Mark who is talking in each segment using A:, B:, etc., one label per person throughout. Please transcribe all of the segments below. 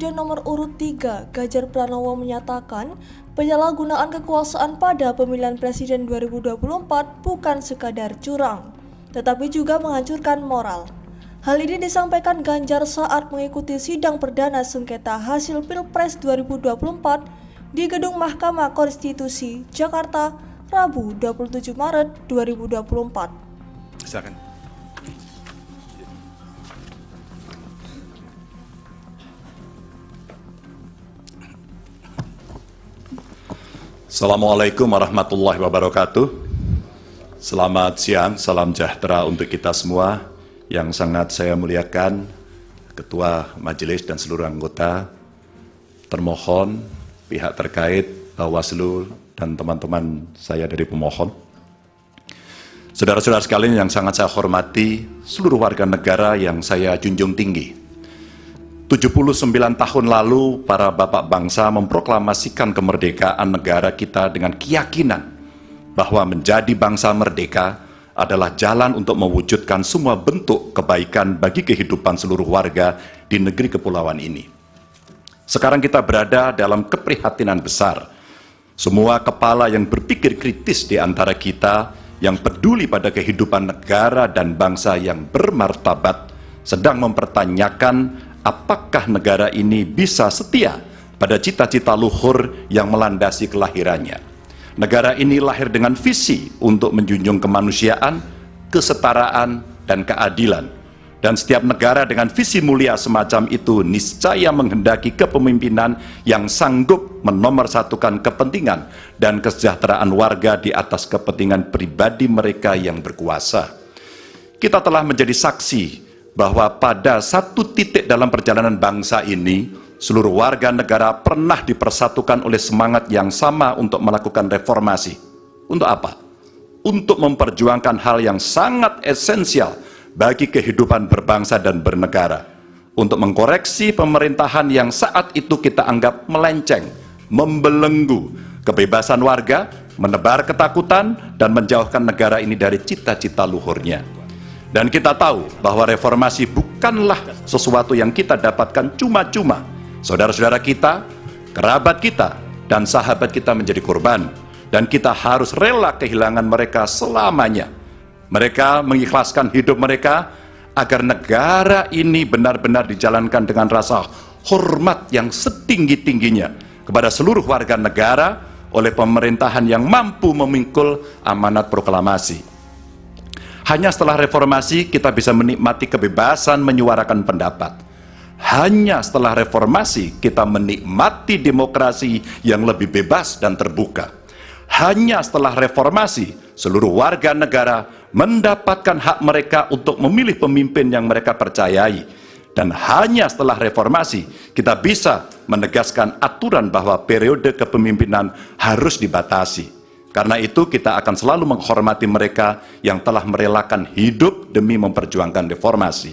A: Presiden nomor urut 3, Ganjar Pranowo menyatakan penyalahgunaan kekuasaan pada pemilihan presiden 2024 bukan sekadar curang, tetapi juga menghancurkan moral. Hal ini disampaikan Ganjar saat mengikuti sidang perdana sengketa hasil Pilpres 2024 di Gedung Mahkamah Konstitusi, Jakarta, Rabu 27 Maret 2024.
B: Silakan. Assalamualaikum warahmatullahi wabarakatuh. Selamat siang, salam sejahtera untuk kita semua. Yang sangat saya muliakan Ketua Majelis dan seluruh anggota, termohon, pihak terkait, Bawaslu, dan teman-teman saya dari pemohon. Saudara-saudara sekalian yang sangat saya hormati, seluruh warga negara yang saya junjung tinggi. 79 tahun lalu, para bapak bangsa memproklamasikan kemerdekaan negara kita dengan keyakinan bahwa menjadi bangsa merdeka adalah jalan untuk mewujudkan semua bentuk kebaikan bagi kehidupan seluruh warga di negeri kepulauan ini. Sekarang kita berada dalam keprihatinan besar. Semua kepala yang berpikir kritis di antara kita, yang peduli pada kehidupan negara dan bangsa yang bermartabat, sedang mempertanyakan apakah negara ini bisa setia pada cita-cita luhur yang melandasi kelahirannya. Negara ini lahir dengan visi untuk menjunjung kemanusiaan, kesetaraan, dan keadilan. Dan setiap negara dengan visi mulia semacam itu niscaya menghendaki kepemimpinan yang sanggup menomorsatukan kepentingan dan kesejahteraan warga di atas kepentingan pribadi mereka yang berkuasa. Kita telah menjadi saksi bahwa pada satu titik dalam perjalanan bangsa ini, seluruh warga negara pernah dipersatukan oleh semangat yang sama untuk melakukan reformasi. Untuk apa? Untuk memperjuangkan hal yang sangat esensial bagi kehidupan berbangsa dan bernegara. Untuk mengkoreksi pemerintahan yang saat itu kita anggap melenceng, membelenggu kebebasan warga, menebar ketakutan, dan menjauhkan negara ini dari cita-cita luhurnya. Dan kita tahu bahwa reformasi bukanlah sesuatu yang kita dapatkan cuma-cuma. Saudara-saudara kita, kerabat kita, dan sahabat kita menjadi korban. Dan kita harus rela kehilangan mereka selamanya. Mereka mengikhlaskan hidup mereka agar negara ini benar-benar dijalankan dengan rasa hormat yang setinggi-tingginya kepada seluruh warga negara oleh pemerintahan yang mampu memikul amanat proklamasi. Hanya setelah reformasi kita bisa menikmati kebebasan menyuarakan pendapat. Hanya setelah reformasi kita menikmati demokrasi yang lebih bebas dan terbuka. Hanya setelah reformasi seluruh warga negara mendapatkan hak mereka untuk memilih pemimpin yang mereka percayai. Dan hanya setelah reformasi kita bisa menegaskan aturan bahwa periode kepemimpinan harus dibatasi. Karena itu kita akan selalu menghormati mereka yang telah merelakan hidup demi memperjuangkan reformasi.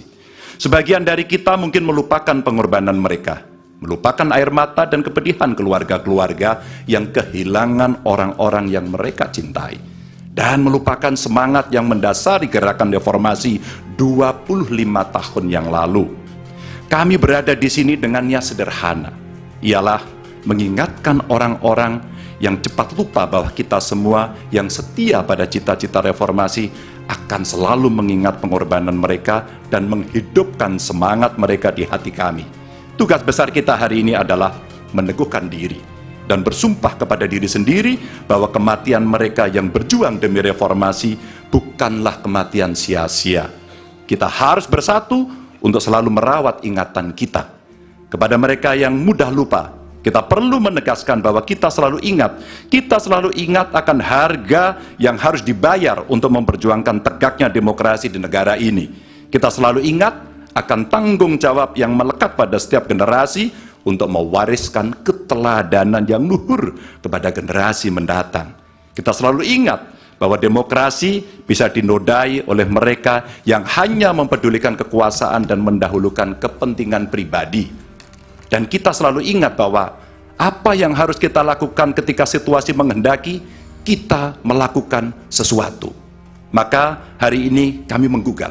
B: Sebagian dari kita mungkin melupakan pengorbanan mereka, melupakan air mata dan kepedihan keluarga-keluarga yang kehilangan orang-orang yang mereka cintai, dan melupakan semangat yang mendasari gerakan reformasi 25 tahun yang lalu. Kami berada di sini dengan niat sederhana, ialah mengingatkan orang-orang yang cepat lupa bahwa kita semua yang setia pada cita-cita reformasi akan selalu mengingat pengorbanan mereka dan menghidupkan semangat mereka di hati kami. Tugas besar kita hari ini adalah meneguhkan diri dan bersumpah kepada diri sendiri bahwa kematian mereka yang berjuang demi reformasi bukanlah kematian sia-sia. Kita harus bersatu untuk selalu merawat ingatan kita. Kepada mereka yang mudah lupa, kita perlu menegaskan bahwa kita selalu ingat akan harga yang harus dibayar untuk memperjuangkan tegaknya demokrasi di negara ini. Kita selalu ingat akan tanggung jawab yang melekat pada setiap generasi untuk mewariskan keteladanan yang luhur kepada generasi mendatang. Kita selalu ingat bahwa demokrasi bisa dinodai oleh mereka yang hanya mempedulikan kekuasaan dan mendahulukan kepentingan pribadi. Dan kita selalu ingat bahwa apa yang harus kita lakukan ketika situasi menghendaki, kita melakukan sesuatu. Maka hari ini kami menggugat.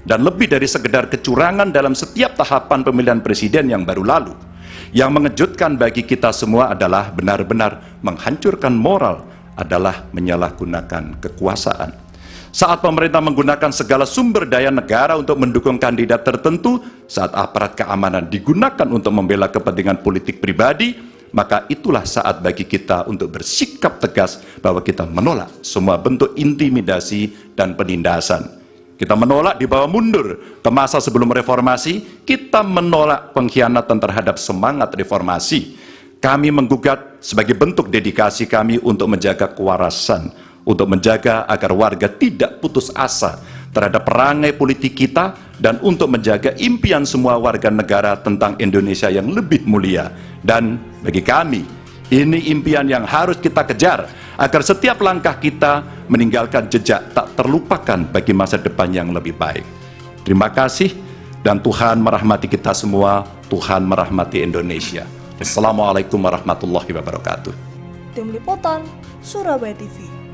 B: Dan lebih dari sekedar kecurangan dalam setiap tahapan pemilihan presiden yang baru lalu, Yang mengejutkan bagi kita semua adalah benar-benar menghancurkan moral adalah menyalahgunakan kekuasaan. Saat pemerintah menggunakan segala sumber daya negara untuk mendukung kandidat tertentu, saat aparat keamanan digunakan untuk membela kepentingan politik pribadi, maka itulah saat bagi kita untuk bersikap tegas bahwa kita menolak semua bentuk intimidasi dan penindasan. Kita menolak dibawa mundur ke masa sebelum reformasi, kita menolak pengkhianatan terhadap semangat reformasi. Kami menggugat sebagai bentuk dedikasi kami untuk menjaga kewarasan, untuk menjaga agar warga tidak putus asa terhadap perangai politik kita, dan untuk menjaga impian semua warga negara tentang Indonesia yang lebih mulia. Dan bagi kami, ini impian yang harus kita kejar, agar setiap langkah kita meninggalkan jejak tak terlupakan bagi masa depan yang lebih baik. Terima kasih, dan Tuhan merahmati kita semua, Tuhan merahmati Indonesia. Assalamualaikum warahmatullahi wabarakatuh.
A: Tim Liputan, Surabaya TV.